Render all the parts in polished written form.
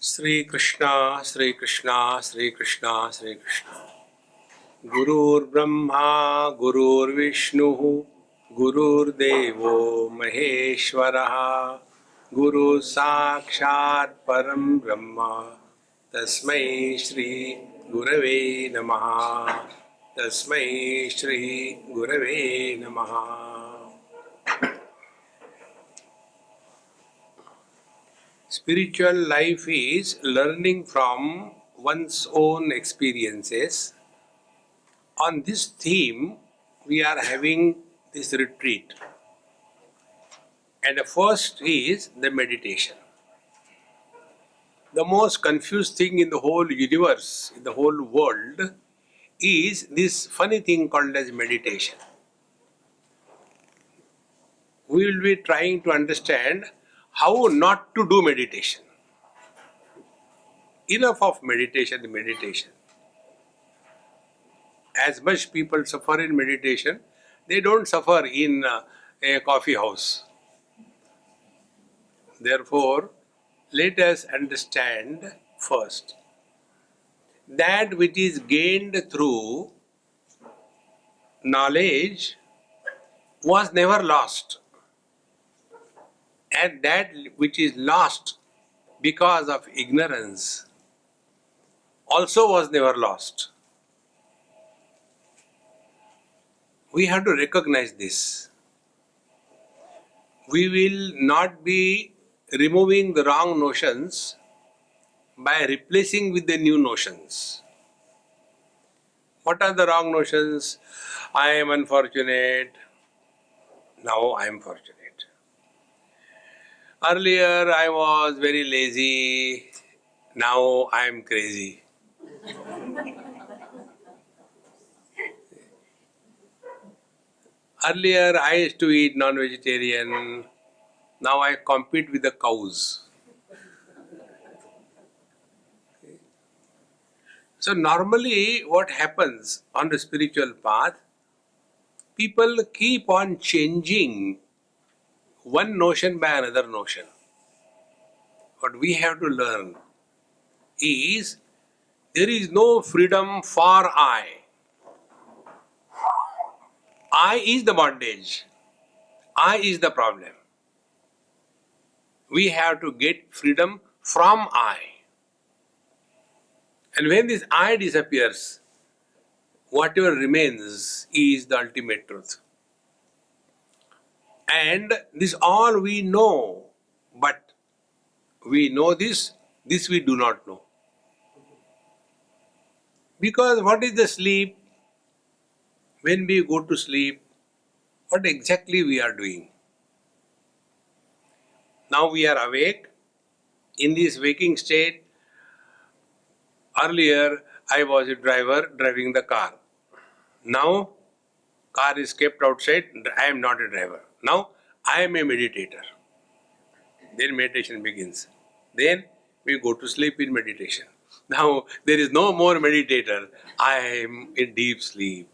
Sri Krishna, Sri Krishna, Sri Krishna, Sri Krishna. Gurur Brahma, Gurur Vishnu, Gurur Devo Maheshwaraha, Guru Sakshat Param Brahma, Tasmai Shri Gurave Namaha, Tasmai Shri Gurave Namaha. Spiritual life is learning from one's own experiences. On this theme, we are having this retreat. And the first is the meditation. The most confused thing in the whole universe, in the whole world, is this funny thing called as meditation. We will be trying to understand how not to do meditation. Enough of meditation. As much people suffer in meditation, they don't suffer in a coffee house. Therefore, let us understand first that which is gained through knowledge was never lost, and that which is lost because of ignorance also was never lost. We have to recognize this. We will not be removing the wrong notions by replacing with the new notions. What are the wrong notions? I am unfortunate. Now I am fortunate. Earlier I was very lazy. Now I am crazy. Earlier I used to eat non-vegetarian. Now I compete with the cows. So normally what happens on the spiritual path, people keep on changing one notion by another notion. What we have to learn is there is no freedom for I. I is the bondage. I is the problem. We have to get freedom from I. And when this I disappears, whatever remains is the ultimate truth. And this all we know, but we know this we do not know. Because what is the sleep? When we go to sleep, what exactly we are doing? Now we are awake. In this waking state, earlier I was a driver driving the car. Now car is kept outside, I am not a driver. Now I am a meditator. Then meditation begins. Then we go to sleep in meditation. Now there is no more meditator. I am in deep sleep.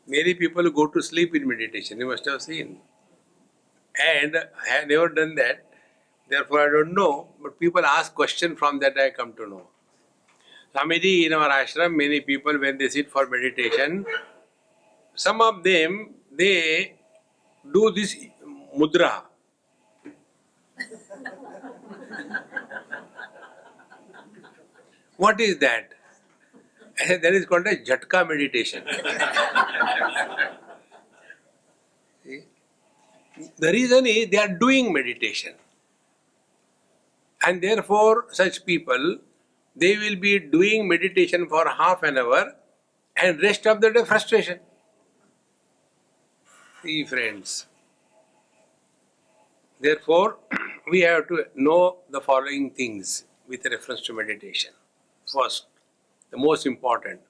Many people go to sleep in meditation, you must have seen. And I have never done that, therefore I don't know. But people ask questions, from that I come to know. Swamiji, in our ashram, many people when they sit for meditation, some of them, they do this mudra. What is that? I said, that is called a jhatka meditation. See? The reason is they are doing meditation. And therefore, such people, they will be doing meditation for half an hour and rest of the day frustration. See, friends. Therefore, we have to know the following things with reference to meditation. First, the most important,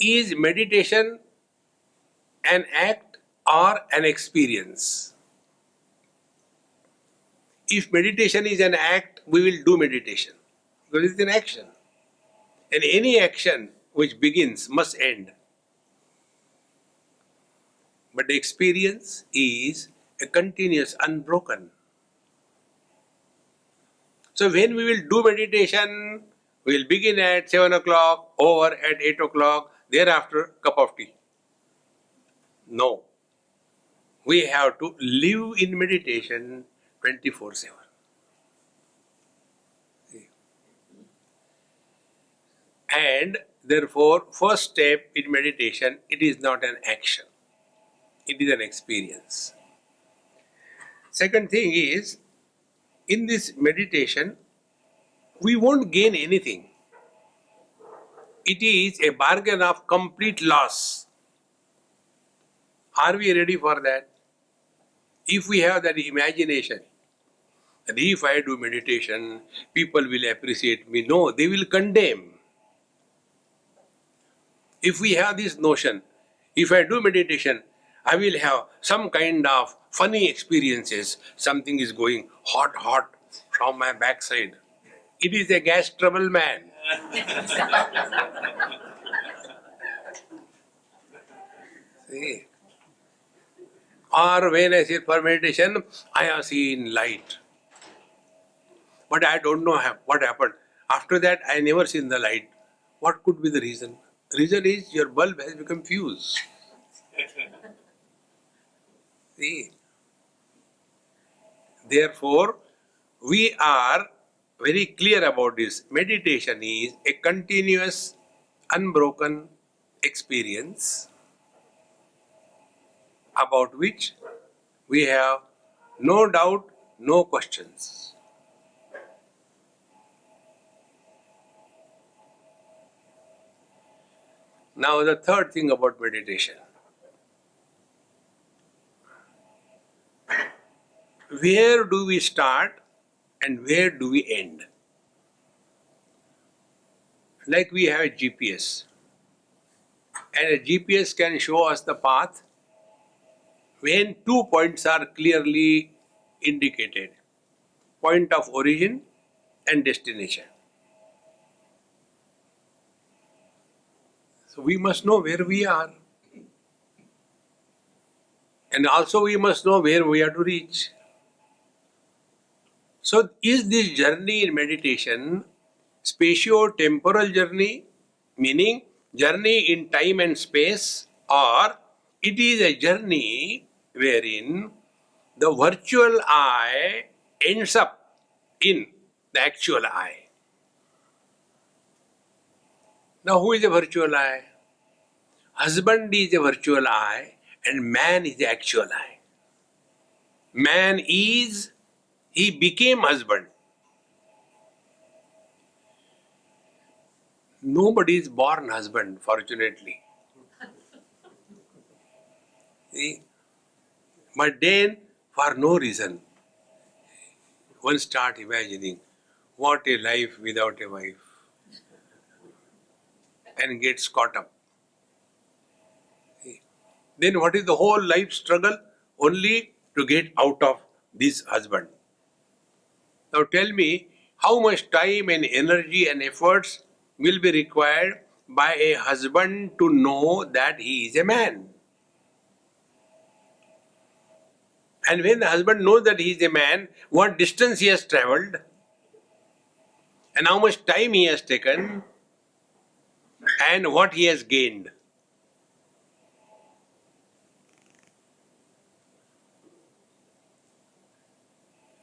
is meditation an act or an experience? If meditation is an act, we will do meditation, because it is an action. And any action which begins must end. But the experience is a continuous, unbroken. So when we will do meditation, we will begin at 7 o'clock, over at 8 o'clock, thereafter cup of tea. No. We have to live in meditation 24/7. And therefore, first step in meditation, it is not an action. It is an experience. Second thing is, in this meditation, we won't gain anything. It is a bargain of complete loss. Are we ready for that? If we have that imagination, that if I do meditation, people will appreciate me. No, they will condemn. If we have this notion, if I do meditation, I will have some kind of funny experiences. Something is going hot from my backside. It is a gas trouble, man. See? Or when I sit for meditation, I have seen light. But I don't know what happened. After that, I never seen the light. What could be the reason? The reason is your bulb has become fused. See? Therefore, we are very clear about this. Meditation is a continuous, unbroken experience about which we have no doubt, no questions. Now, the third thing about meditation. Where do we start and where do we end? Like we have a GPS, and a GPS can show us the path when 2 points are clearly indicated: point of origin and destination. So we must know where we are, and also we must know where we are to reach. So is this journey in meditation spatio-temporal journey, meaning journey in time and space, or it is a journey wherein the virtual I ends up in the actual I? Now, who is a virtual I? Husband is a virtual I and man is the actual I. Man is, he became husband. Nobody is born husband, fortunately. See? But then, for no reason, one start imagining what a life without a wife, and gets caught up. See? Then what is the whole life struggle? Only to get out of this husband. Now tell me, how much time and energy and efforts will be required by a husband to know that he is a man? And when the husband knows that he is a man, what distance he has travelled and how much time he has taken and what he has gained.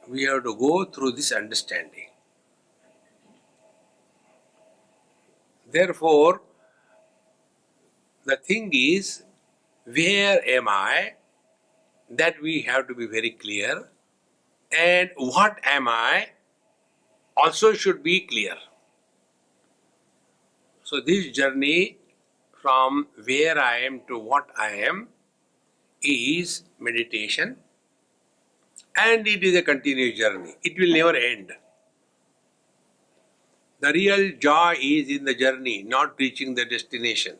We have to go through this understanding. Therefore, the thing is, where am I? That we have to be very clear. And what am I? Also should be clear. So this journey from where I am to what I am is meditation, and it is a continuous journey. It will never end. The real joy is in the journey, not reaching the destination.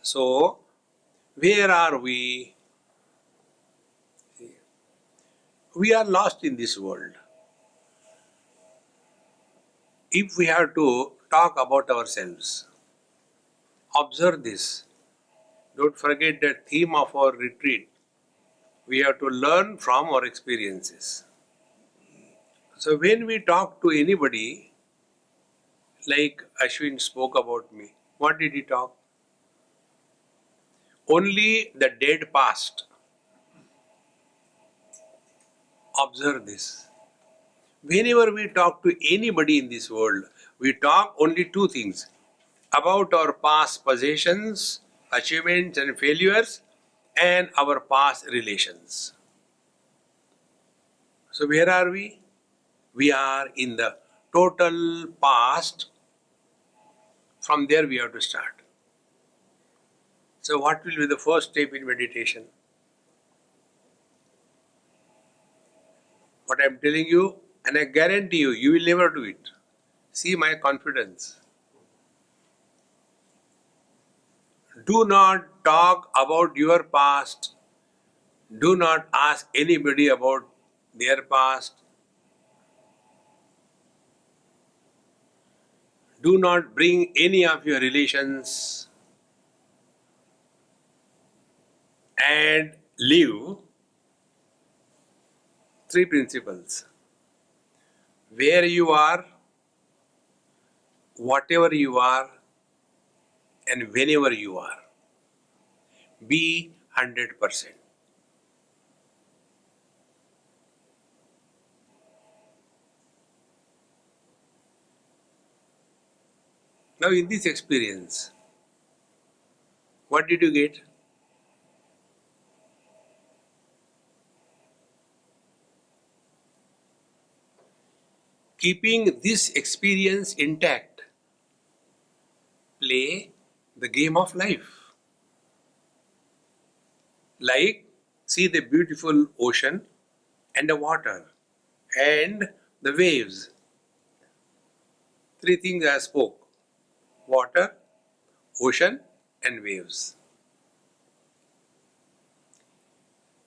So, where are we? We are lost in this world. If we have to talk about ourselves, observe this. Don't forget the theme of our retreat. We have to learn from our experiences. So when we talk to anybody, like Ashwin spoke about me, what did he talk? Only the dead past. Observe this. Whenever we talk to anybody in this world, we talk only two things about our past possessions, achievements, and failures, and our past relations. So, where are we? We are in the total past. From there, we have to start. So, what will be the first step in meditation? What I am telling you, and I guarantee you, you will never do it. See my confidence. Do not talk about your past. Do not ask anybody about their past. Do not bring any of your relations and live three principles. Where you are, whatever you are, and whenever you are. Be 100%. Now, in this experience, what did you get? Keeping this experience intact, play the game of life. Like, see the beautiful ocean and the water and the waves. Three things I spoke: water, ocean, and waves.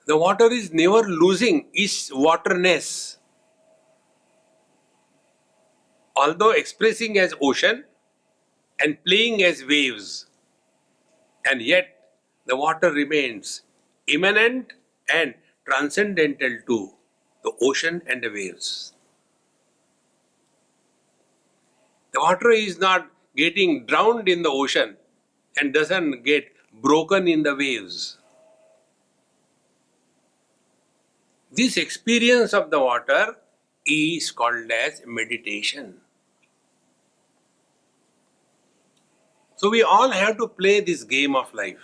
The water is never losing its waterness. Although expressing as ocean and playing as waves, and yet the water remains immanent and transcendental to the ocean and the waves. The water is not getting drowned in the ocean and doesn't get broken in the waves. This experience of the water is called as meditation. So we all have to play this game of life.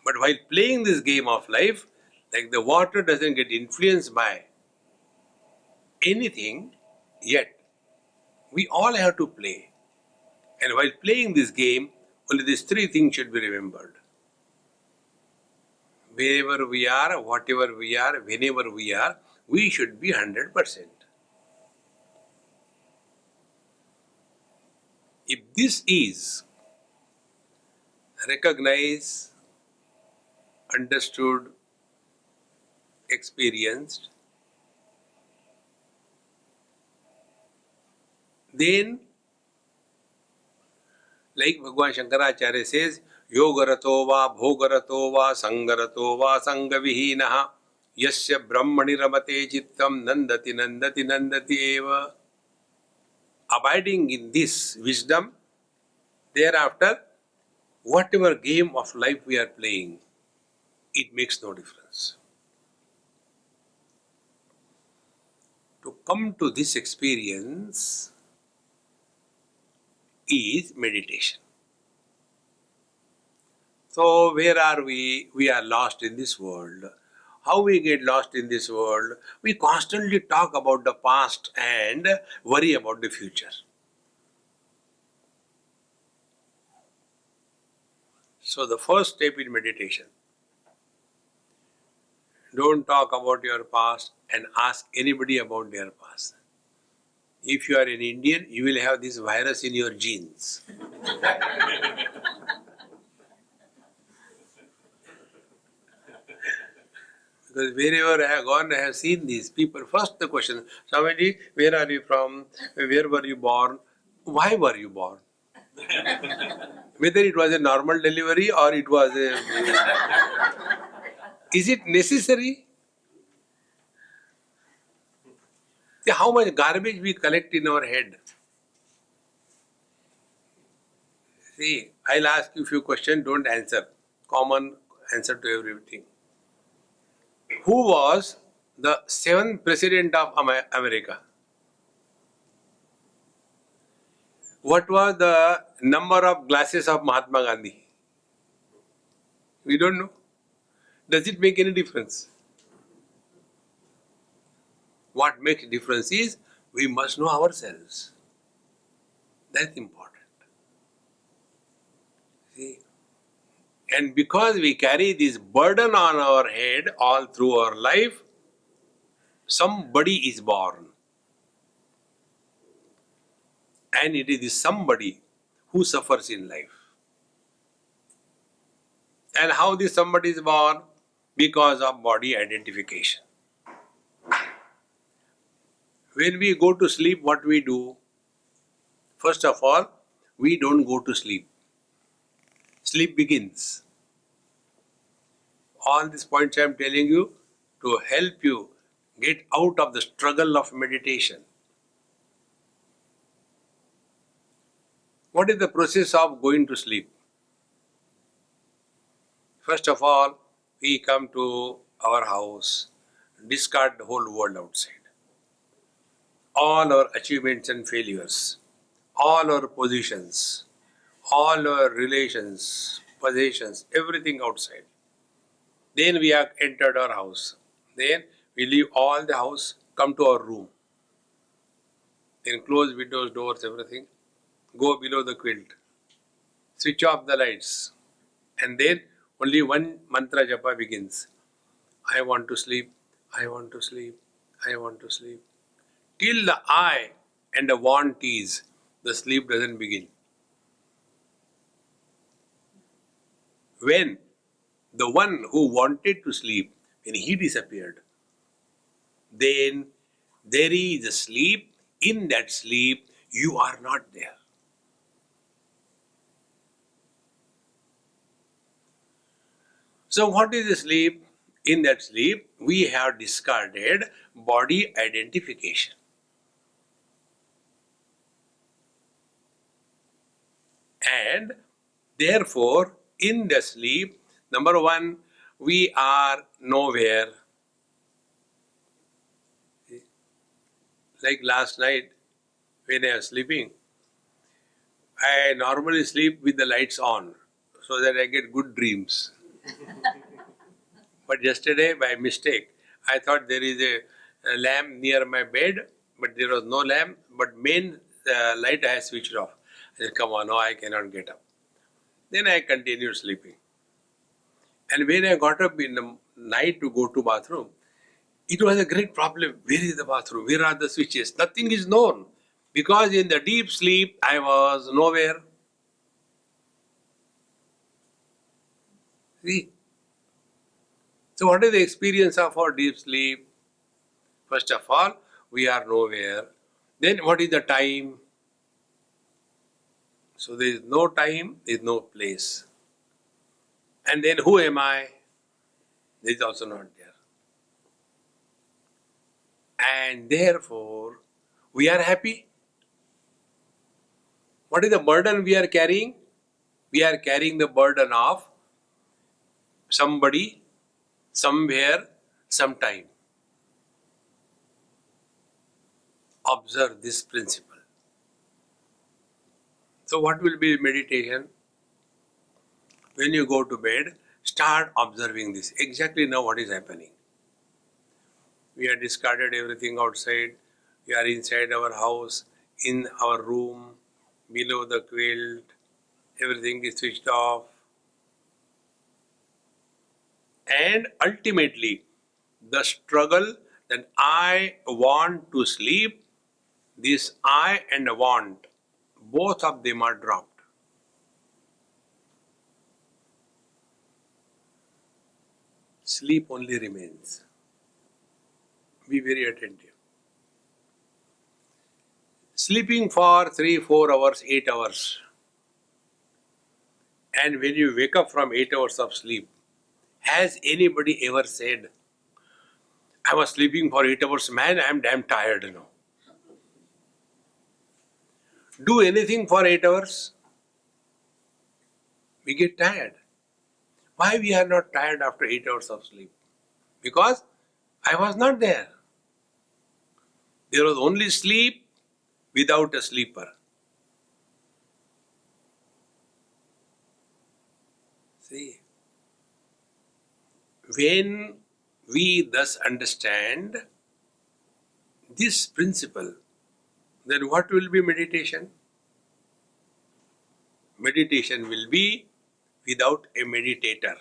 But while playing this game of life, like the water doesn't get influenced by anything, yet we all have to play. And while playing this game, only these three things should be remembered. Wherever we are, whatever we are, whenever we are, we should be 100%. If this is recognized, understood, experienced, then, like Bhagavan Shankaracharya says, Yogarato va bhogarato va sangarato va sangavihinaha yasya brahmani ramate chittam nandati nandati nandati eva. Abiding in this wisdom, thereafter, whatever game of life we are playing, it makes no difference. To come to this experience is meditation. So where are we? We are lost in this world. How we get lost in this world? We constantly talk about the past and worry about the future. So the first step in meditation, don't talk about your past and ask anybody about their past. If you are an Indian, you will have this virus in your genes. Because wherever I have gone, I have seen these people. First the question, Swamiji, where are you from? Where were you born? Why were you born? Whether it was a normal delivery or it was a... Is it necessary? See how much garbage we collect in our head. See, I'll ask you a few questions, don't answer. Common answer to everything. Who was the seventh president of America? What was the number of glasses of Mahatma Gandhi? We don't know. Does it make any difference? What makes difference is we must know ourselves. That's important. See? And because we carry this burden on our head all through our life, somebody is born. And it is somebody who suffers in life. And how this somebody is born? Because of body identification. When we go to sleep, what we do? First of all, we don't go to sleep. Sleep begins. All these points I am telling you to help you get out of the struggle of meditation. What is the process of going to sleep? First of all, we come to our house, discard the whole world outside. All our achievements and failures, all our positions, all our relations, possessions, everything outside. Then we have entered our house. Then we leave all the house, come to our room. Then close windows, doors, everything. Go below the quilt. Switch off the lights. And then only one mantra japa begins. I want to sleep, I want to sleep, I want to sleep. Till the I and the want is, the sleep doesn't begin. When the one who wanted to sleep, when he disappeared, then there is a sleep. In that sleep, you are not there. So what is the sleep? In that sleep, we have discarded body identification. And therefore, in the sleep, number one, we are nowhere. Like last night, when I was sleeping, I normally sleep with the lights on so that I get good dreams. But yesterday, by mistake, I thought there is a lamp near my bed, but there was no lamp, but main light I switched off. I said, come on, no, I cannot get up. Then I continued sleeping. And when I got up in the night to go to bathroom, it was a great problem. Where is the bathroom? Where are the switches? Nothing is known. Because in the deep sleep, I was nowhere. See? So what is the experience of our deep sleep? First of all, we are nowhere. Then what is the time? So there is no time, there is no place. And then who am I? This is also not there. And therefore, we are happy. What is the burden we are carrying? We are carrying the burden of somebody, somewhere, sometime. Observe this principle. So what will be meditation? When you go to bed, start observing this. Exactly now what is happening. We have discarded everything outside. We are inside our house, in our room, below the quilt. Everything is switched off. And ultimately, the struggle that I want to sleep, this I and want, both of them are dropped. Sleep only remains. Be very attentive. Sleeping for 3, 4 hours, 8 hours. And when you wake up from 8 hours of sleep, has anybody ever said, I was sleeping for 8 hours, man, I am damn tired, do anything for 8 hours, we get tired. Why we are not tired after 8 hours of sleep? Because I was not there. There was only sleep without a sleeper. See, when we thus understand this principle, then what will be meditation? Meditation will be without a meditator.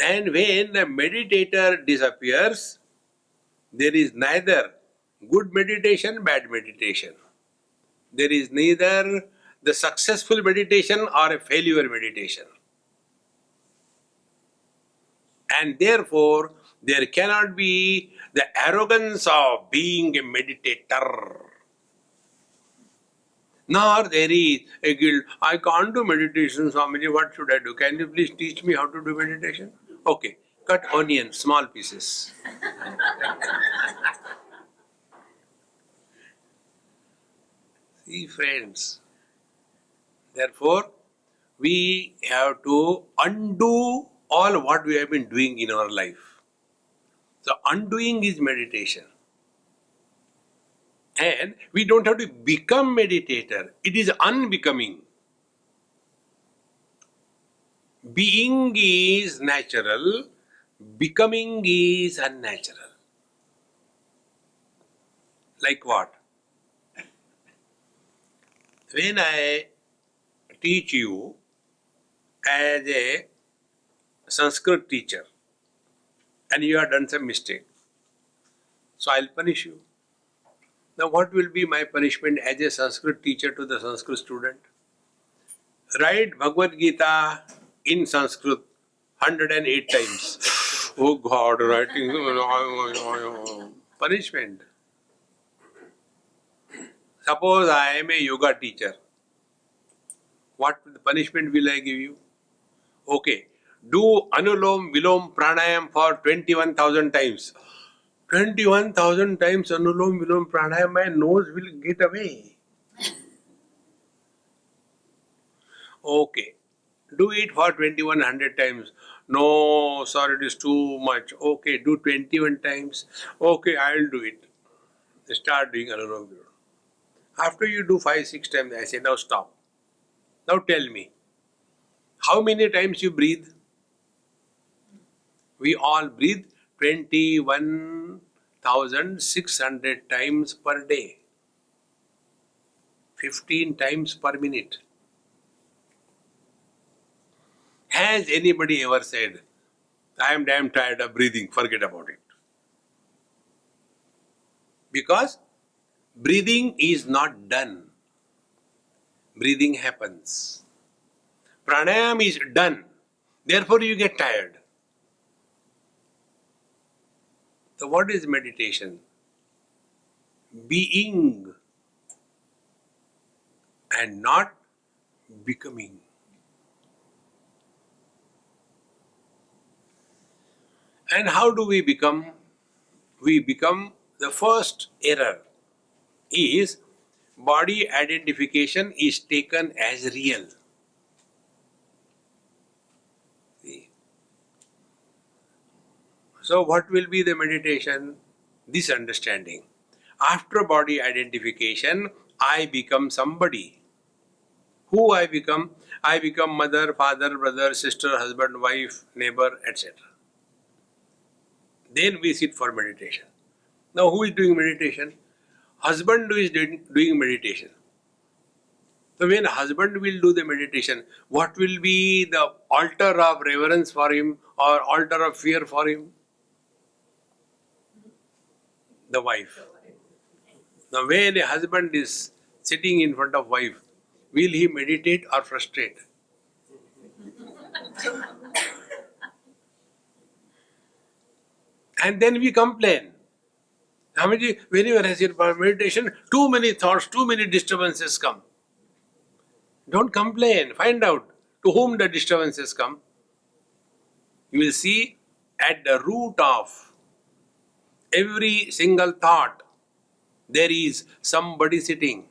And when the meditator disappears, there is neither good meditation, bad meditation. There is neither the successful meditation or a failure meditation. And therefore, there cannot be the arrogance of being a meditator. Nor there is a guilt. I can't do meditation, Swamiji, what should I do? Can you please teach me how to do meditation? Okay, cut onion, small pieces. See, friends, therefore, we have to undo all what we have been doing in our life. So, undoing is meditation. And we don't have to become meditator. It is unbecoming. Being is natural, becoming is unnatural. Like what? When I teach you as a Sanskrit teacher and you have done some mistake, so I'll punish you. Now what will be my punishment as a Sanskrit teacher to the Sanskrit student? Write Bhagavad Gita in Sanskrit 108 times. Oh God, writing punishment. Suppose I am a yoga teacher. What punishment will I give you? Okay, do Anulom Vilom Pranayam for 21,000 times. 21,000 times Anulom Vilom Pranayam, my nose will get away. Okay, do it for 2100 times. No, sir, it is too much. Okay, do 21 times. Okay, I'll do it. Start doing Anulom Vilom. After you do 5-6 times, I say, now stop. Now tell me, how many times you breathe? We all breathe 21,600 times per day. 15 times per minute. Has anybody ever said, I am damn tired of breathing, forget about it? Because breathing is not done. Breathing happens. Pranayam is done. Therefore you get tired. So what is meditation? Being and not becoming. And how do we become? We become, the first error is body identification is taken as real. See? So what will be the meditation? This understanding. After body identification, I become somebody. Who I become? I become mother, father, brother, sister, husband, wife, neighbor, etc. Then we sit for meditation. Now who is doing meditation? Husband is doing meditation. So when husband will do the meditation, what will be the altar of reverence for him or altar of fear for him? The wife. Now when a husband is sitting in front of wife, will he meditate or frustrate? And then we complain. Swamiji, whenever I sit for meditation, too many thoughts, too many disturbances come. Don't complain. Find out to whom the disturbances come. You will see at the root of Every single thought, there is somebody sitting.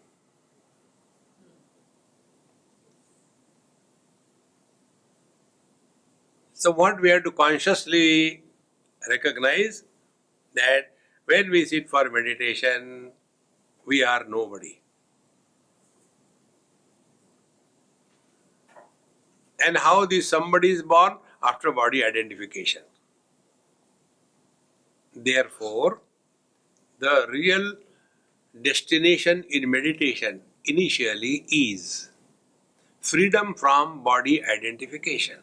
So what we have to consciously recognize that when we sit for meditation, we are nobody. And how this somebody is born? After body identification. Therefore, the real destination in meditation initially is freedom from body identification.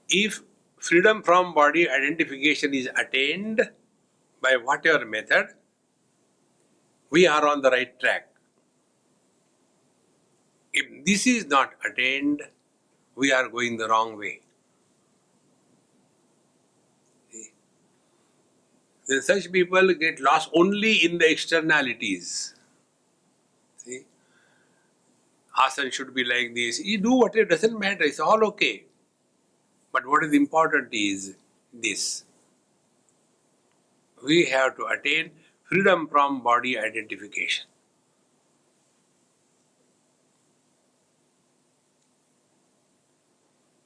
If freedom from body identification is attained by whatever method, we are on the right track. If this is not attained, we are going the wrong way. Then such people get lost only in the externalities. See, asana should be like this. You do what it doesn't matter, it's all okay. But what is important is this. We have to attain freedom from body identification.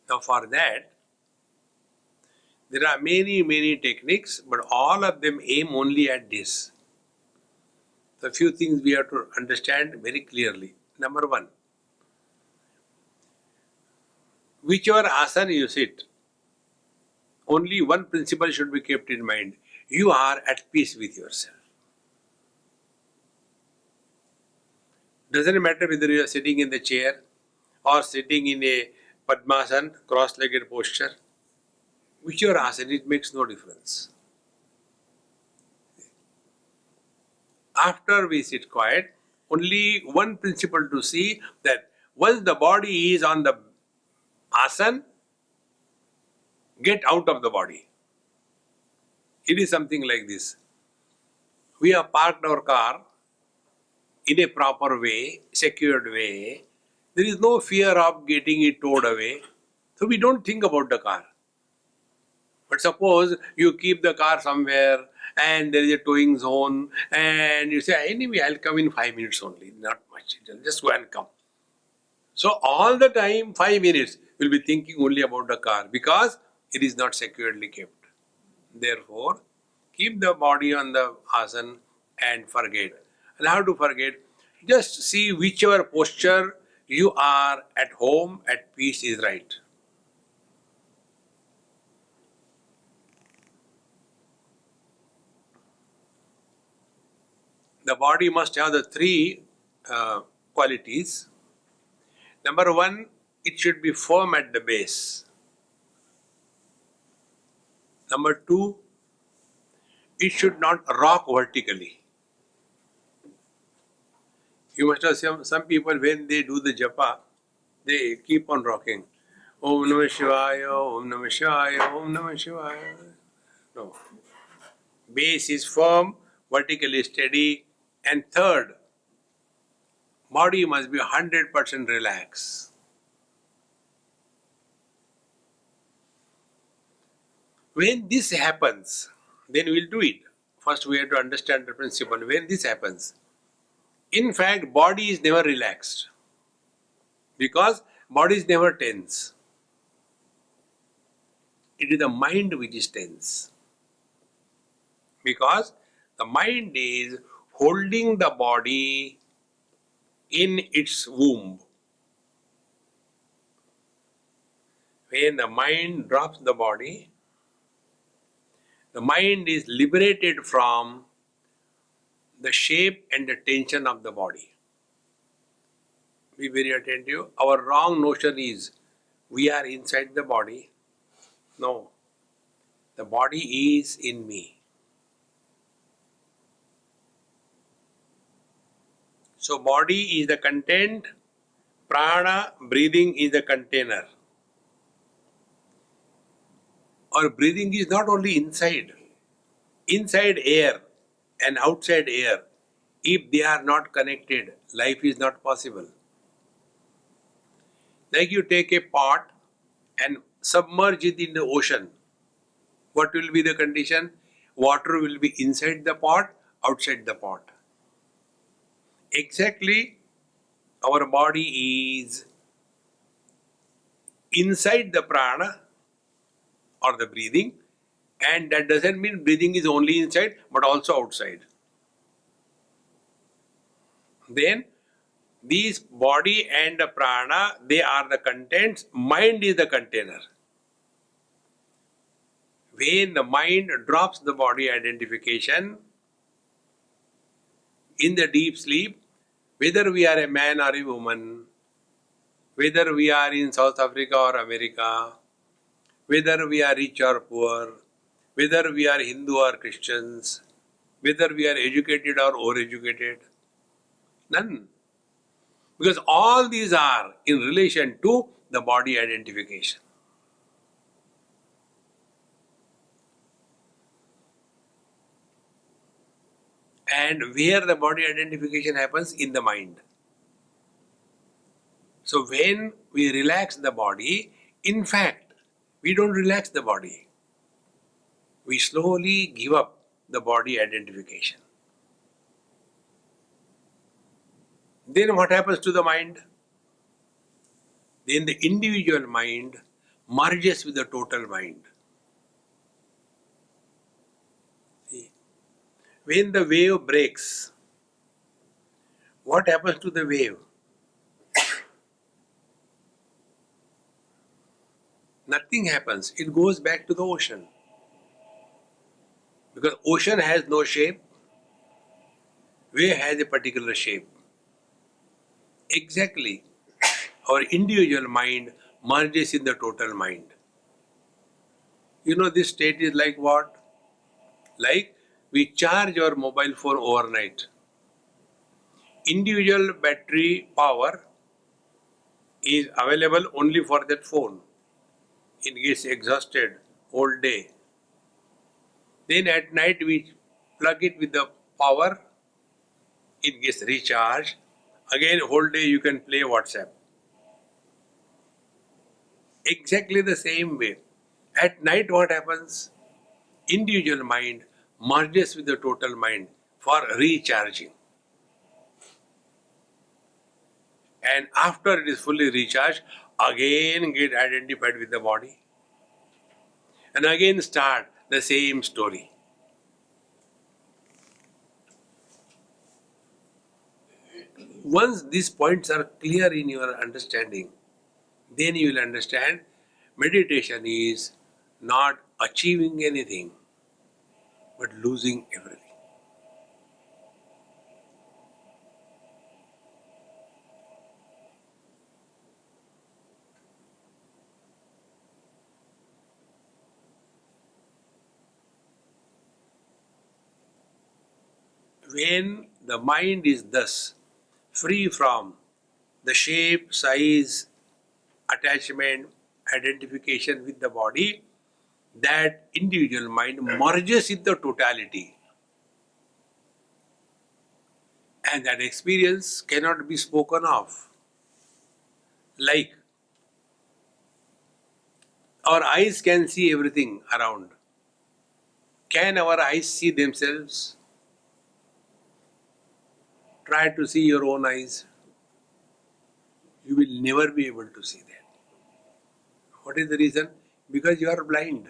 Now for that, there are many techniques, but all of them aim only at this. So few things we have to understand very clearly. Number one, whichever asana you sit, only one principle should be kept in mind. You are at peace with yourself. Doesn't matter whether you are sitting in the chair or sitting in a Padmasana, cross-legged posture. Whichever asana, it makes no difference. After we sit quiet, only one principle to see, that once the body is on the asana, get out of the body. It is something like this. We have parked our car in a proper way, secured way. There is no fear of getting it towed away. So we don't think about the car. But suppose you keep the car somewhere and there is a towing zone and you say, anyway, I'll come in 5 minutes only. Not much. Just go and come. So all the time, 5 minutes, you'll be thinking only about the car because it is not securely kept. Therefore, keep the body on the asana and forget. And how to forget? Just see whichever posture you are at home, at peace is right. The body must have the three qualities. Number one, it should be firm at the base. Number two, it should not rock vertically. You must have seen some people, when they do the japa, they keep on rocking. Om Namah Shivaya, Om Namah Shivaya, Om Namah Shivaya. No. Base is firm, vertically steady. And third, body must be 100% relaxed. When this happens, then we'll do it. First we have to understand the principle. When this happens, in fact, body is never relaxed because body is never tense. It is the mind which is tense. Because the mind is holding the body in its womb. When the mind drops the body, the mind is liberated from the shape and the tension of the body. Be very attentive. Our wrong notion is we are inside the body. No. The body is in me. So body is the content, prana, breathing is the container. Or breathing is not only inside air and outside air. If they are not connected, life is not possible. Like you take a pot and submerge it in the ocean, what will be the condition? Water will be inside the pot, outside the pot. Exactly, our body is inside the prana or the breathing, and that doesn't mean breathing is only inside but also outside. Then these body and the prana, they are the contents, mind is the container. When the mind drops the body identification in the deep sleep, whether we are a man or a woman, whether we are in South Africa or America, whether we are rich or poor, whether we are Hindu or Christians, whether we are educated or overeducated, none. Because all these are in relation to the body identification. And where the body identification happens? In the mind. So when we relax the body, in fact, we don't relax the body. We slowly give up the body identification. Then what happens to the mind? Then the individual mind merges with the total mind. See, when the wave breaks, what happens to the wave? Nothing happens. It goes back to the ocean. Because ocean has no shape, wave has a particular shape. Exactly. Our individual mind merges in the total mind. You know, this state is like what? Like we charge our mobile phone overnight. Individual battery power is available only for that phone. It gets exhausted whole day. Then at night we plug it with the power, it gets recharged. Again, whole day you can play WhatsApp. Exactly the same way. At night, what happens? Individual mind merges with the total mind for recharging. And after it is fully recharged, again get identified with the body. And again start the same story. Once these points are clear in your understanding, then you will understand meditation is not achieving anything, but losing everything. When the mind is thus free from the shape, size, attachment, identification with the body, that individual mind merges in the totality. And that experience cannot be spoken of. Like our eyes can see everything around. Can our eyes see themselves? Try to see your own eyes. You will never be able to see that. What is the reason? Because you are blind.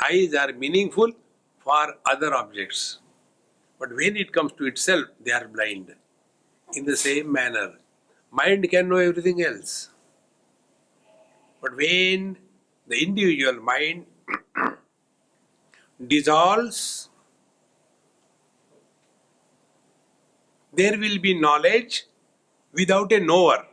Eyes are meaningful for other objects. But when it comes to itself, they are blind. In the same manner, mind can know everything else. But when the individual mind dissolves, there will be knowledge without a knower.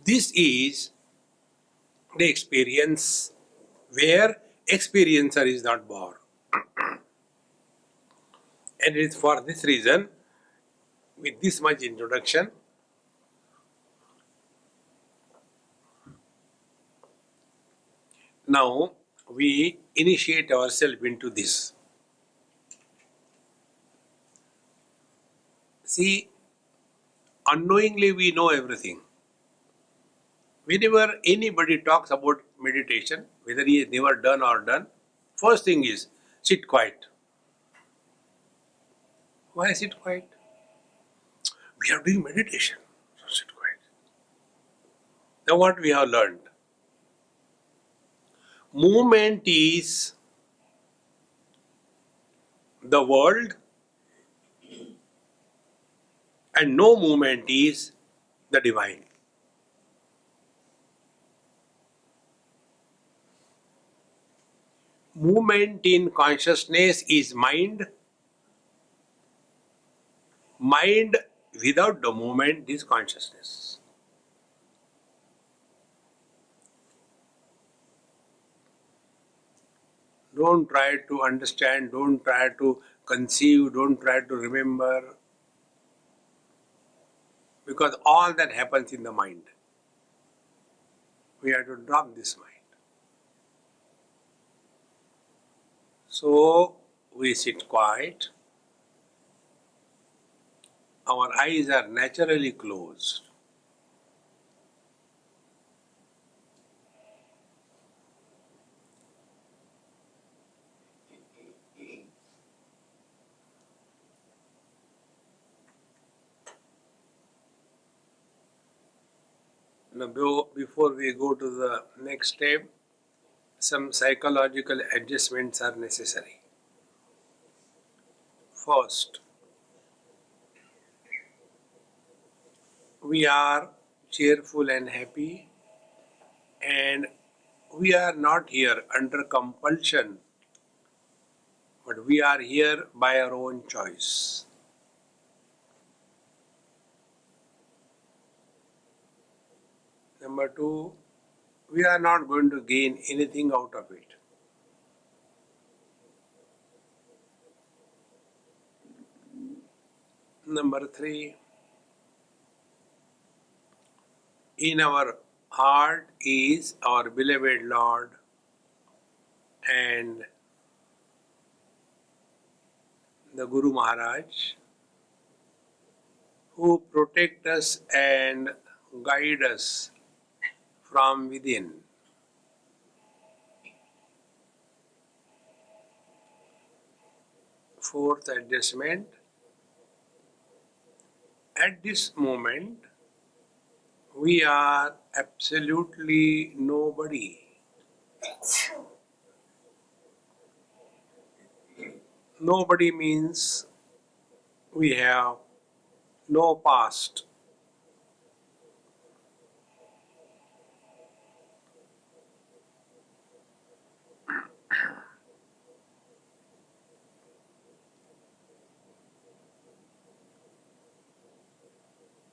This is the experience where experiencer is not born. And it is for this reason, with this much introduction, now we initiate ourselves into this. See, unknowingly we know everything. Whenever anybody talks about meditation, whether he has never done or done, first thing is sit quiet. Why sit quiet? We are doing meditation, so sit quiet. Now, what we have learned? Movement is the world, and no movement is the divine. Movement in consciousness is mind. Mind without the movement is consciousness. Don't try to understand, don't try to conceive, don't try to remember, because all that happens in the mind. We have to drop this mind. So we sit quiet, our eyes are naturally closed. Now, before we go to the next step, some psychological adjustments are necessary. First, we are cheerful and happy, and we are not here under compulsion, but we are here by our own choice. Number two, we are not going to gain anything out of it. Number three, in our heart is our beloved Lord and the Guru Maharaj, who protect us and guide us from within. Fourth adjustment, at this moment we are absolutely nobody. Nobody means we have no past.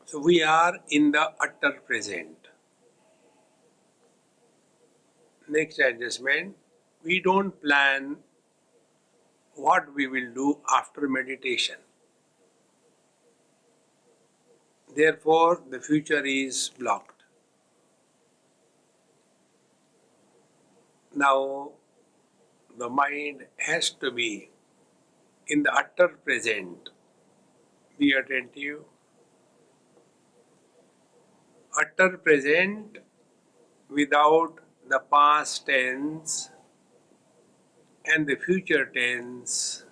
So we are in the utter present. Next adjustment, we don't plan what we will do after meditation. Therefore, the future is blocked. Now, the mind has to be in the utter present. Be attentive. Utter present without the past tense and the future tense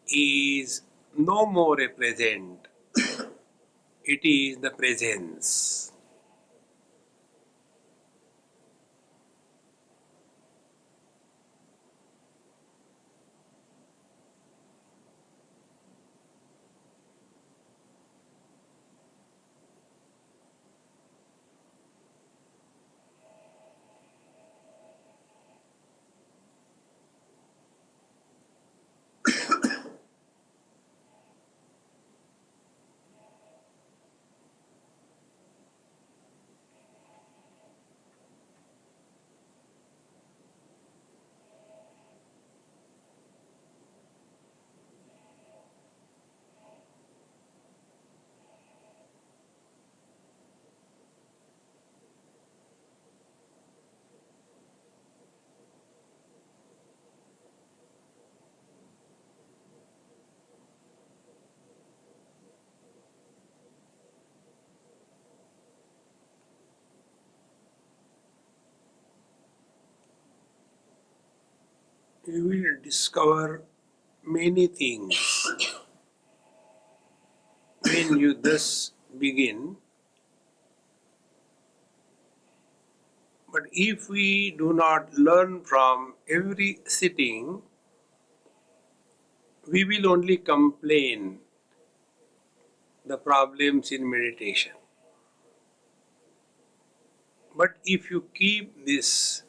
is no more a present. It is the presence. you will discover many things when you thus begin. But if we do not learn from every sitting, we will only complain the problems in meditation. But if you keep this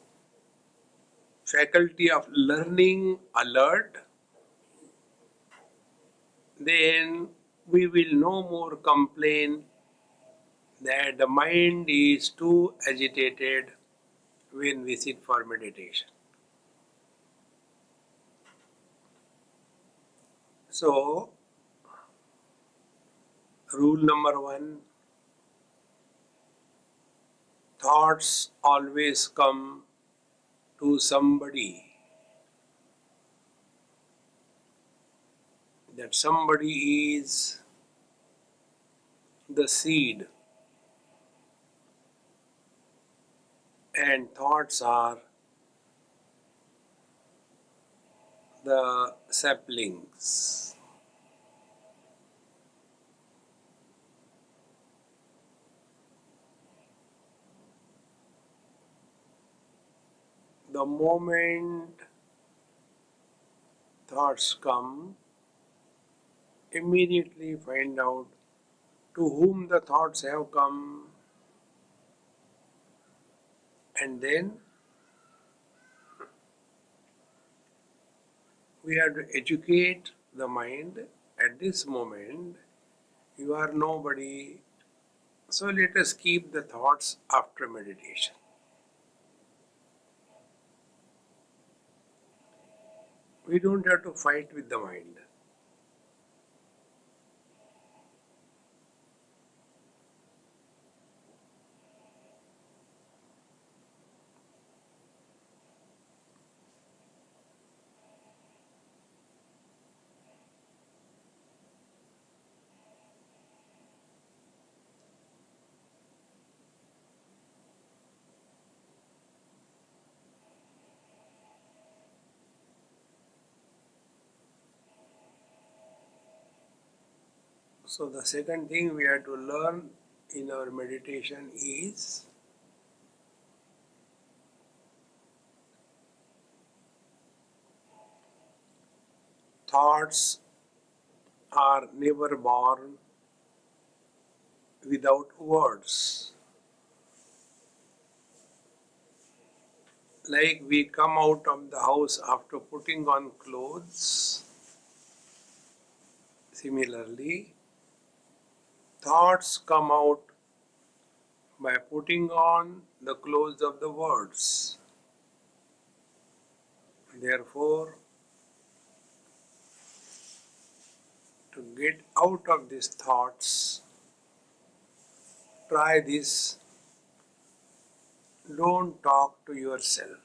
faculty of learning alert, then we will no more complain that the mind is too agitated when we sit for meditation. So, rule number one, thoughts always come to somebody. That somebody is the seed, and thoughts are the saplings. The moment thoughts come, immediately find out to whom the thoughts have come, and then we have to educate the mind. At this moment, you are nobody, so let us keep the thoughts after meditation. We don't have to fight with the mind. So, the second thing we have to learn in our meditation is thoughts are never born without words. Like we come out of the house after putting on clothes, similarly, thoughts come out by putting on the clothes of the words. Therefore, to get out of these thoughts, try this. Don't talk to yourself.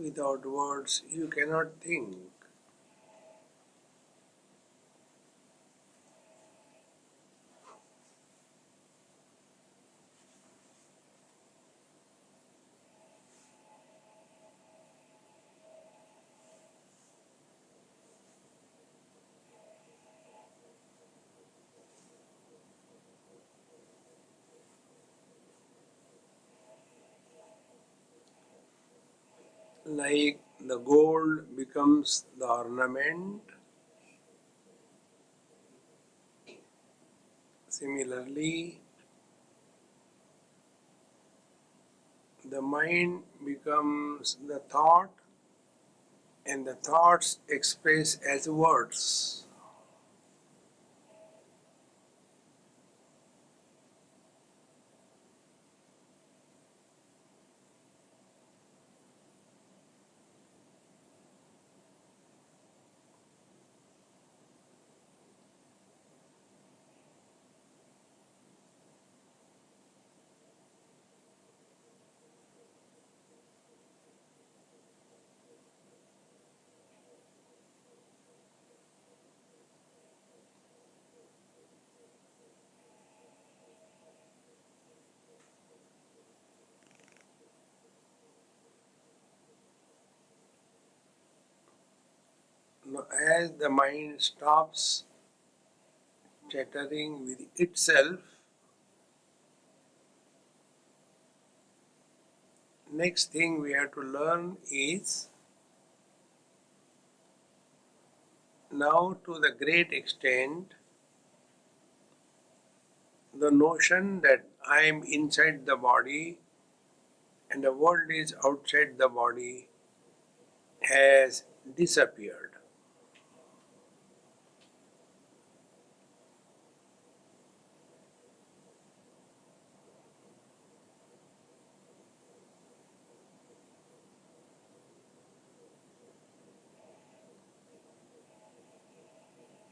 Without words, you cannot think. Like the gold becomes the ornament, similarly, the mind becomes the thought, and the thoughts express as words. as the mind stops chattering with itself, next thing we have to learn is, now to the great extent, the notion that I am inside the body and the world is outside the body has disappeared.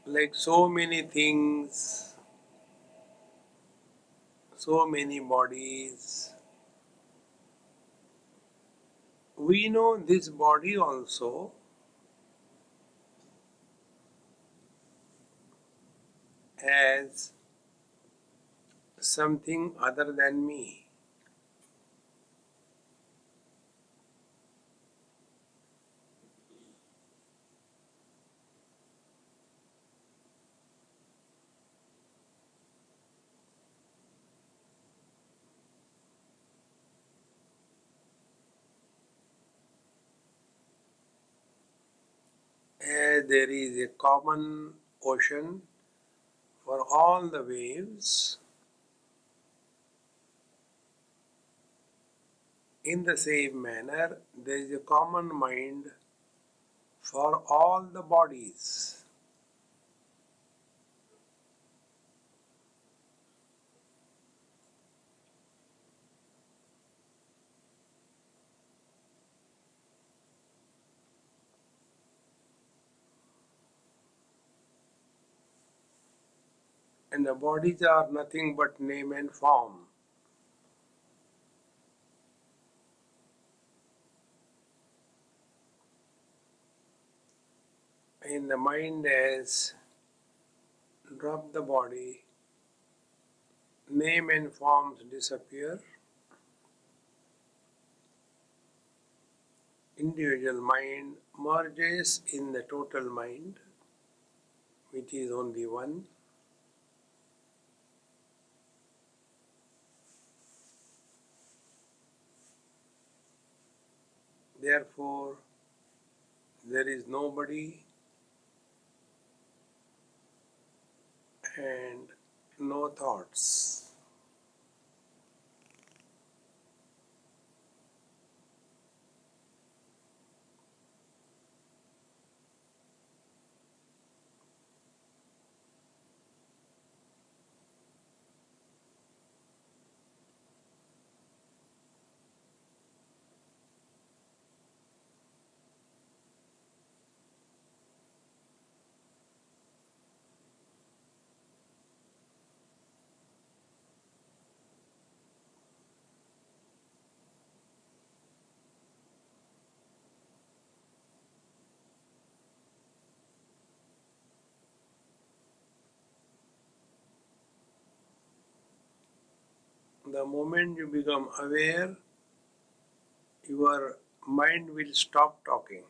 Like so many things, so many bodies, we know this body also as something other than me. As there is a common ocean for all the waves, in the same manner there is a common mind for all the bodies. And the bodies are nothing but name and form. And the mind has dropped the body, name and forms disappear, individual mind merges in the total mind, which is only one. Therefore, there is nobody and no thoughts. The moment you become aware, your mind will stop talking.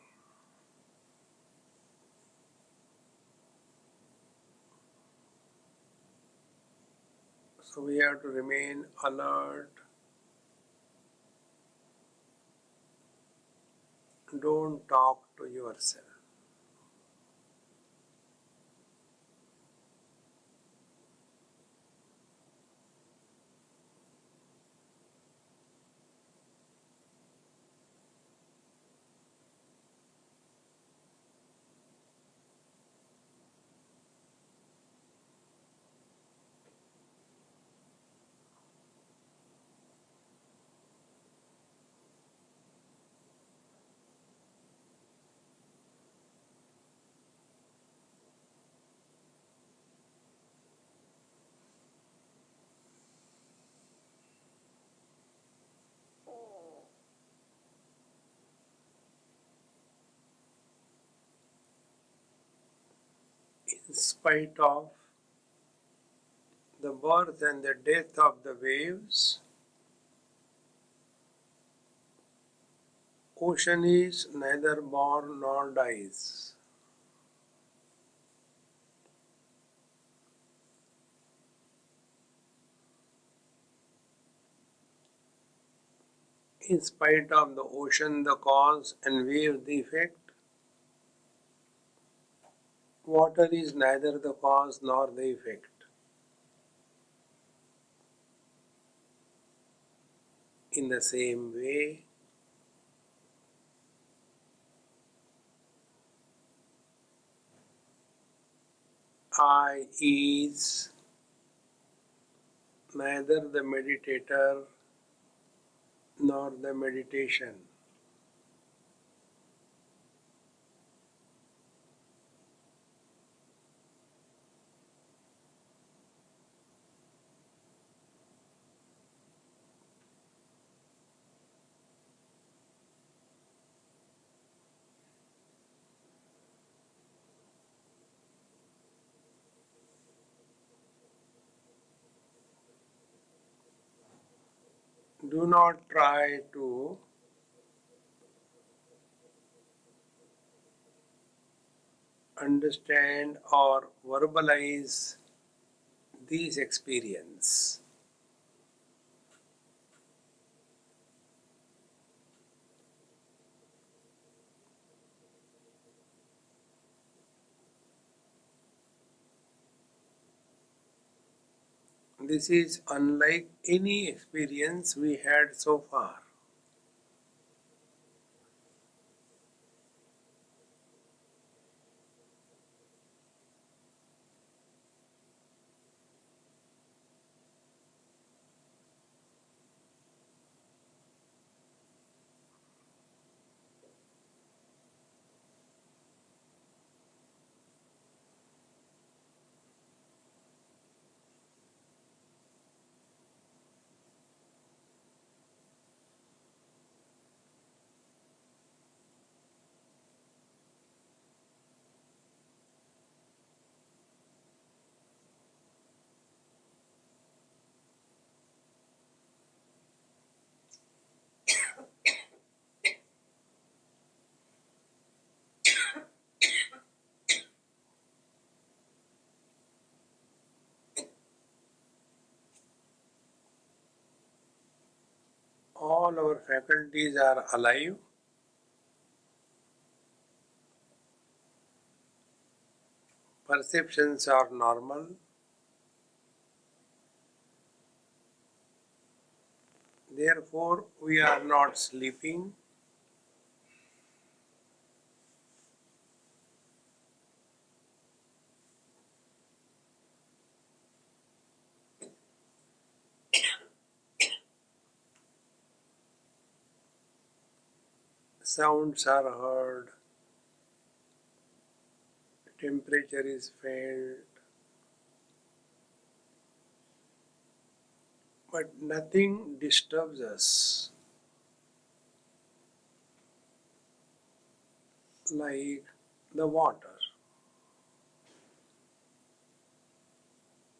So we have to remain alert. Don't talk to yourself. In spite of the birth and the death of the waves, ocean is neither born nor dies. In spite of the ocean the cause and wave the effect, water is neither the cause nor the effect. In the same way, I is neither the meditator nor the meditation. Do not try to understand or verbalize this experience. This is unlike any experience we had so far. All our faculties are alive. Perceptions are normal. Therefore, we are not sleeping. Sounds are heard. Temperature is felt. But nothing disturbs us like the water.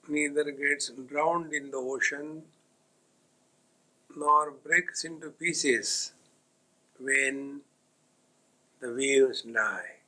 Neither gets drowned in the ocean nor breaks into pieces when the waves die.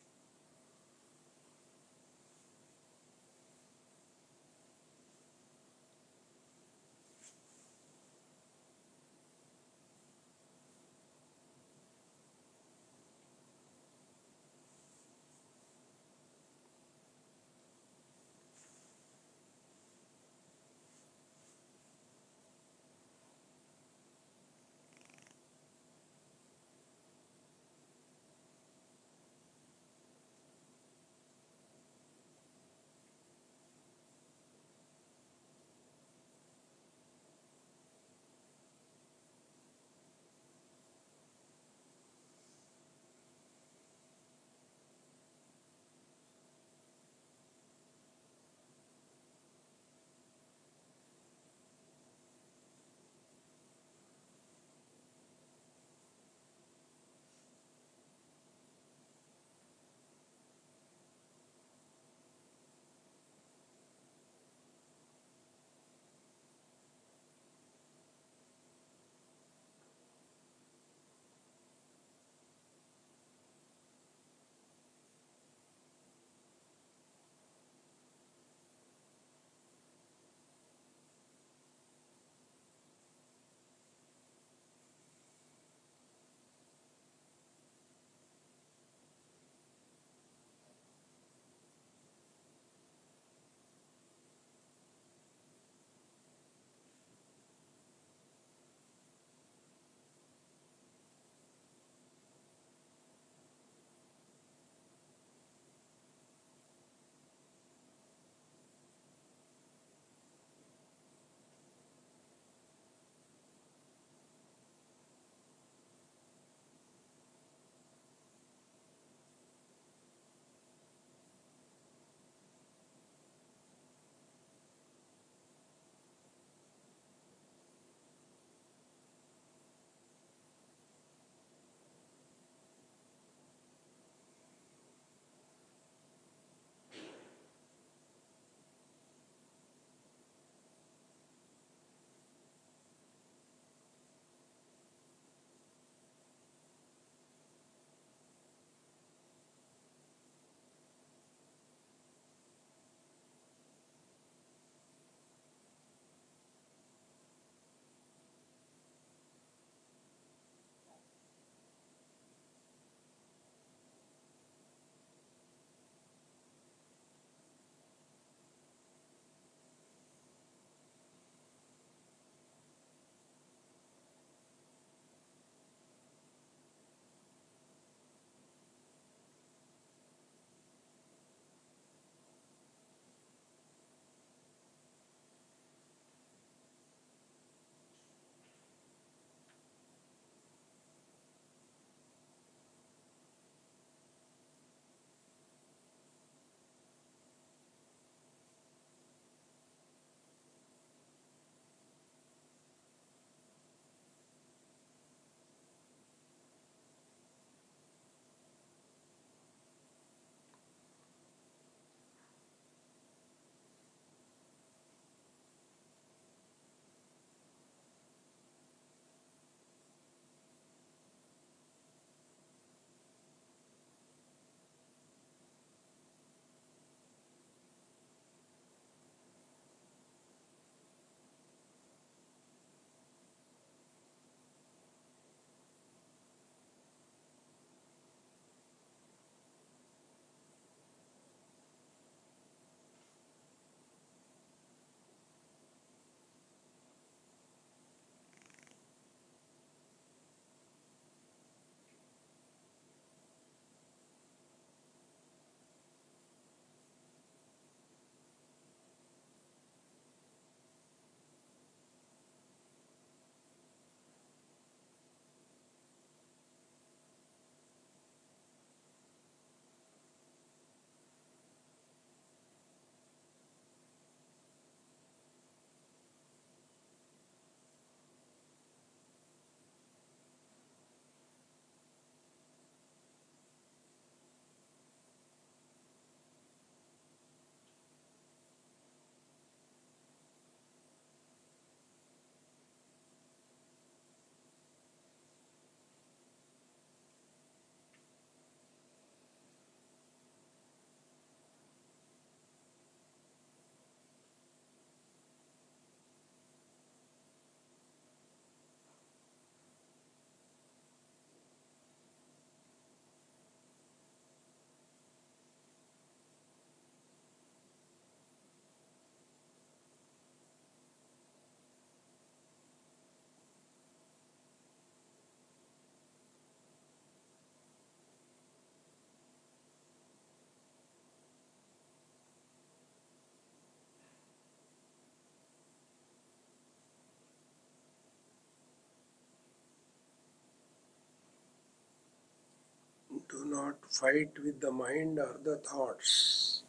not fight with the mind or the thoughts.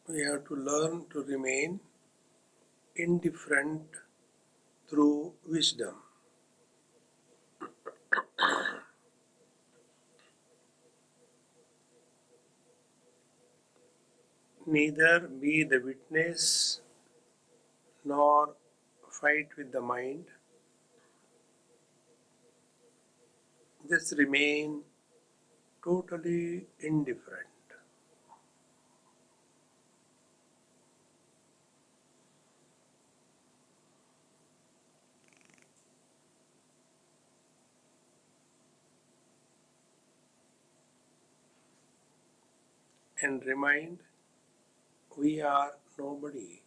We have to learn to remain indifferent through wisdom. Neither be the witness nor fight with the mind. Just remain totally indifferent. And remind we are nobody.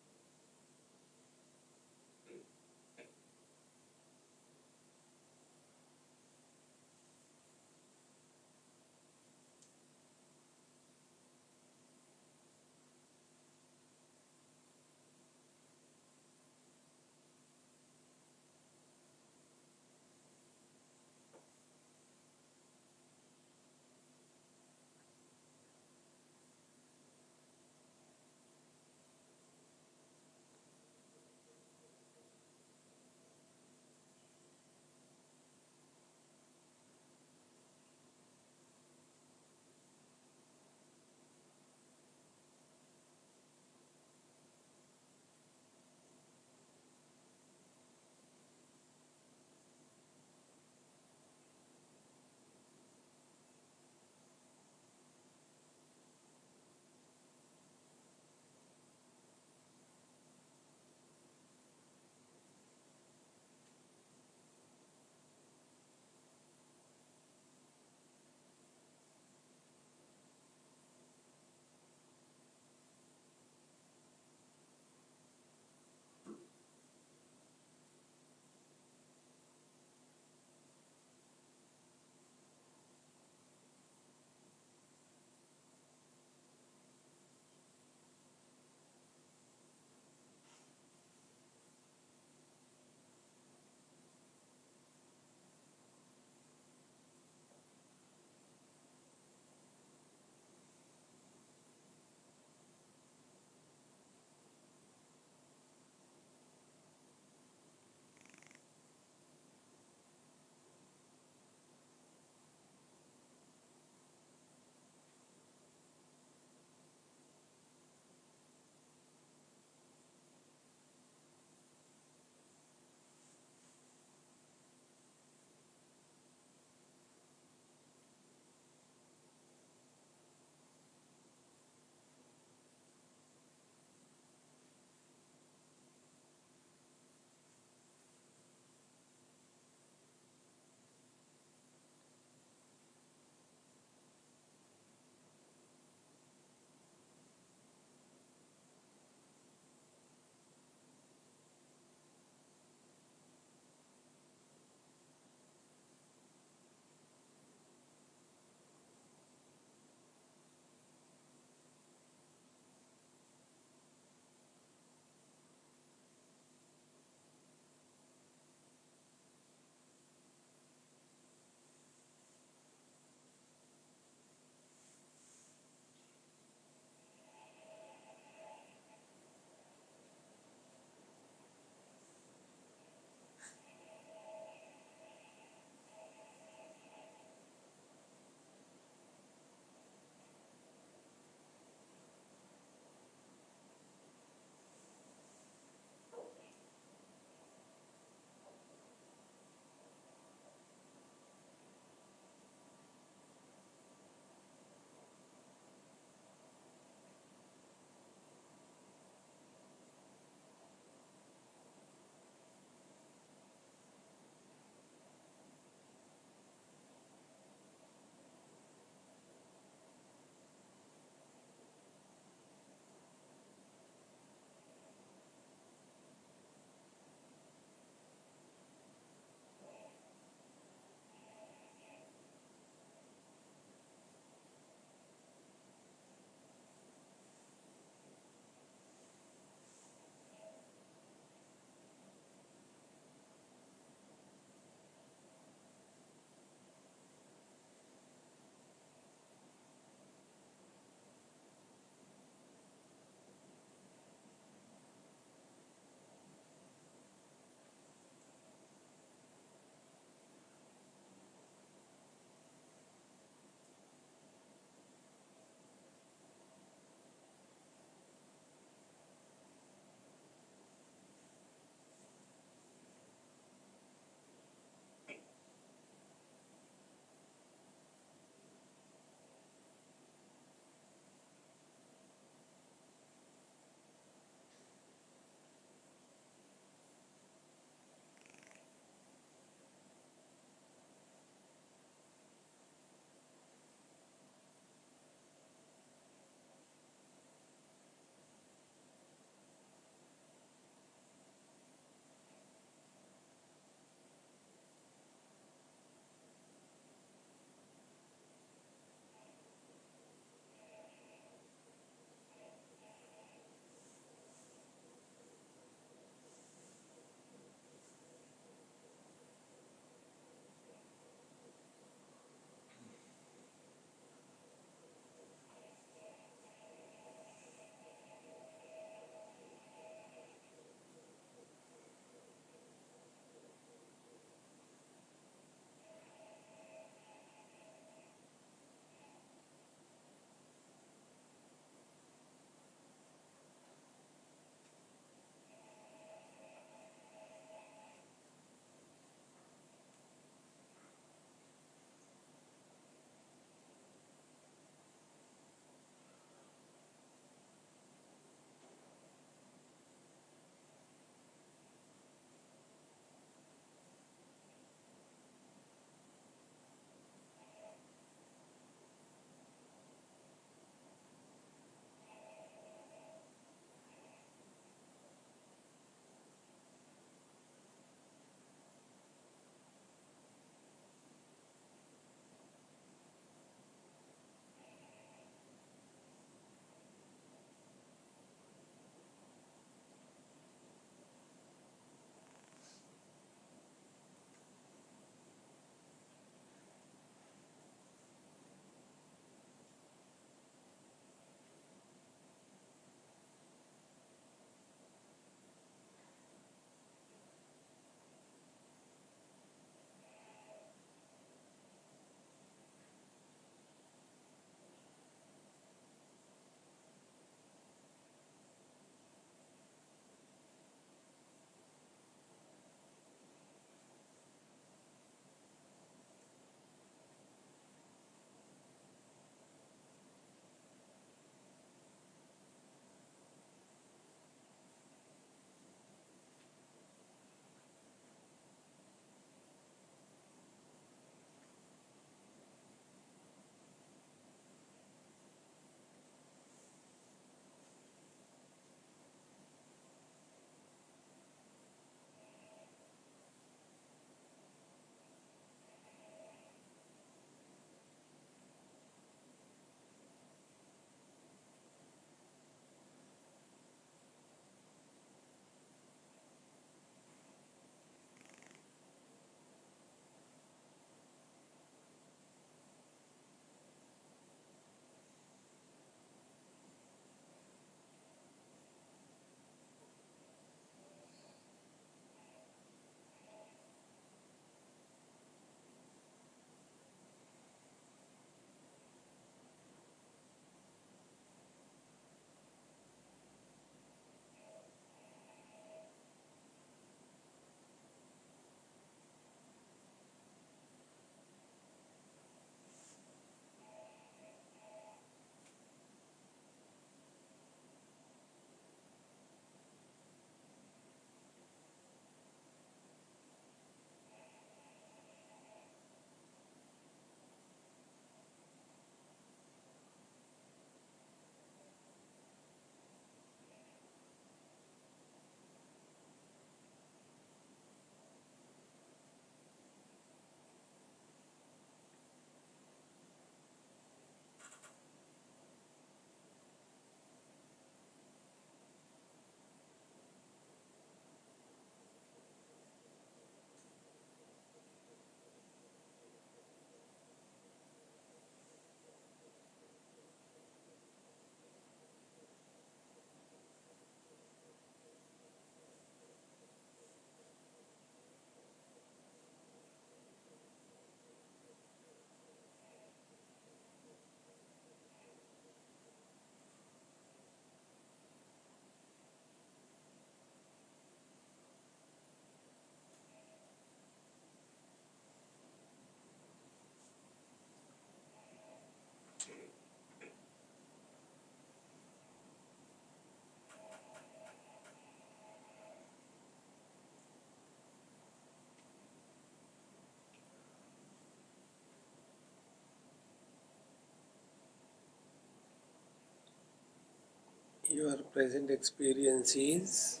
your present experience is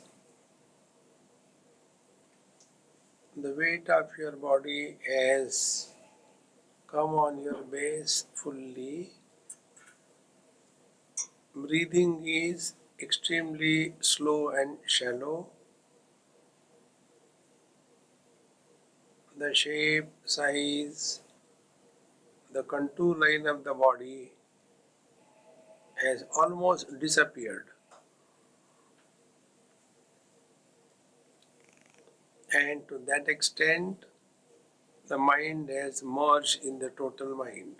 the weight of your body has come on your base fully. Breathing is extremely slow and shallow. The shape, size, the contour line of the body has almost disappeared. And to that extent, the mind has merged in the total mind.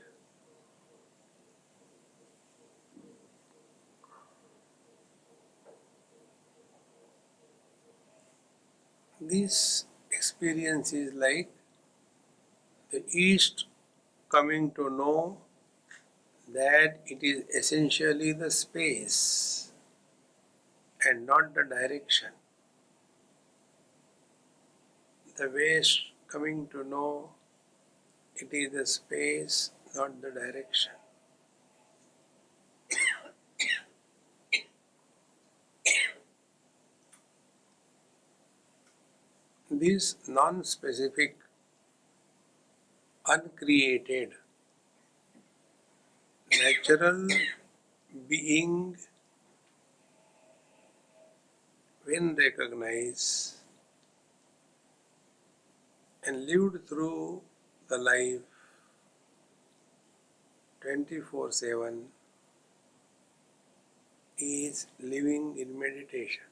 This experience is like the East coming to know that it is essentially the space and not the direction. The West coming to know it is the space, not the direction. This non specific, uncreated, natural being, when recognized and lived through the life 24/7, is living in meditation.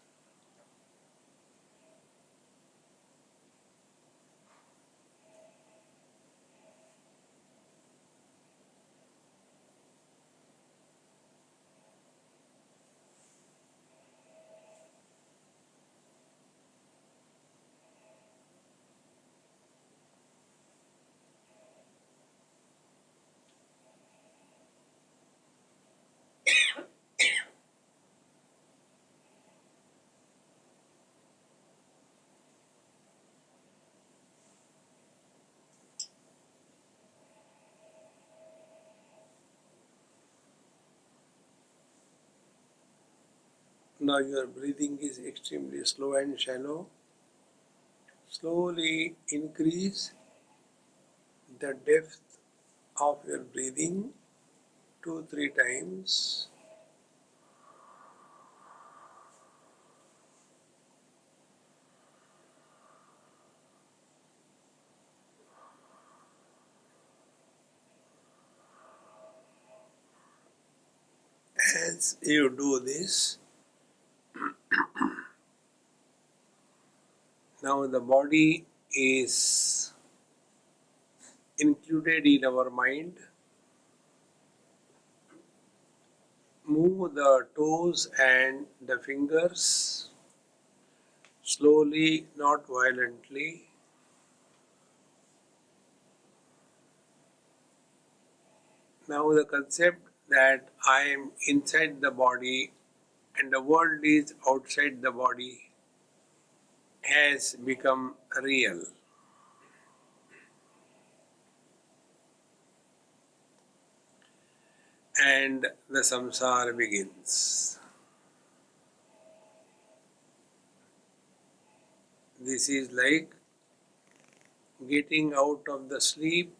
Now your breathing is extremely slow and shallow. Slowly increase the depth of your breathing 2-3 times. As you do this, now the body is included in our mind. Move the toes and the fingers slowly, not violently. Now the concept that I am inside the body and the world is outside the body has become real. And the samsara begins. This is like getting out of the sleep.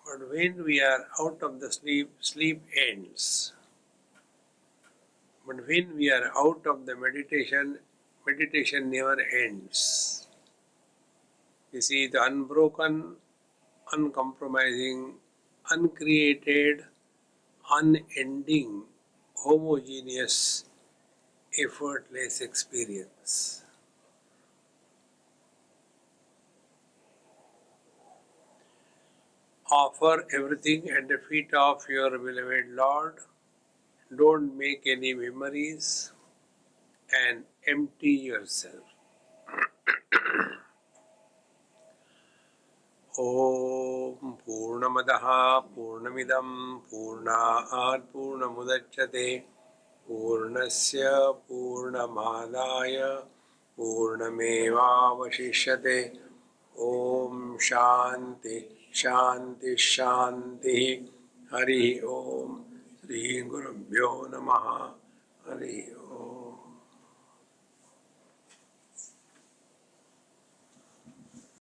But when we are out of the sleep, sleep ends. But when we are out of the meditation, meditation never ends. You see, the unbroken, uncompromising, uncreated, unending, homogeneous, effortless experience. Offer everything at the feet of your beloved Lord. Don't make any memories and empty yourself. Om Purnamadaha Purnamidam Purnaat Purnamudachyate Purnasya Purnamadaya Purnamevavashishyate Om Shanti Shanti Shanti. Hari Om. Shri Gurubhyo Namaha. Hari Om.